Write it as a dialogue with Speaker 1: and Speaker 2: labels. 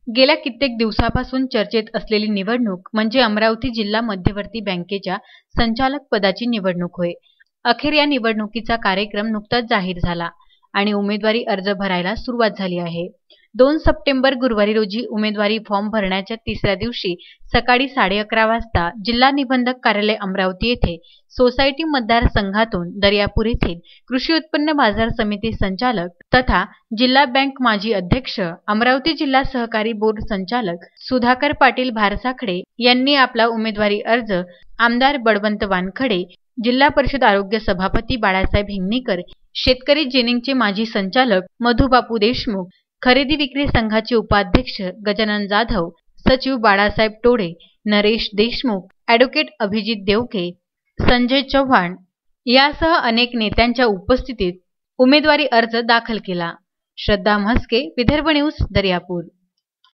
Speaker 1: गेल्या कित्येक दिवसापासून चर्चेत असलेली निवडणूक म्हणजे अमरावती जिल्हा मध्यवर्ती बँकेच्या संचालक पदाची निवडणूक होय। अखेर या निवडणुकीचा कार्यक्रम नुकताच जाहीर झाला आणि उमेदवारी अर्ज भरायला सुरुवात झाली आहे। 2 सप्टेंबर गुरुवारी रोजी उमेदवारी फॉर्म भरण्याच्या तिसऱ्या दिवशी सकाळी 11:30 वाजता जिल्हा निबंधक कार्यालय अमरावती येथे सोसायटी मतदारसंघातून दर्यापूर येथील कृषी उत्पन्न बाजार समिती संचालक तथा जिल्हा बँक माजी अध्यक्ष, अमरावती जिल्हा सहकारी बोर्ड संचालक सुधाकर पाटील भारसाखडे यांनी आपला उमेदवारी अर्ज आमदार बळवंत वानखडे, जिल्हा परिषद आरोग्य सभापती बाळासाहेब हिंगणीकर, शेतकरी जेनिंगचे माजी संचालक मधुबापू देशमुख, खरेदी विक्री संघाचे उपाध्यक्ष गजानन जाधव, सचिव बाळासाहेब टोडे, नरेश देशमुख, ॲडव्होकेट अभिजित देवके, संजय चव्हाण यासह अनेक नेत्यांच्या उपस्थितीत उमेदवारी अर्ज दाखल केला। श्रद्धा म्हस्के, विदर्भ न्यूज, दर्यापूर।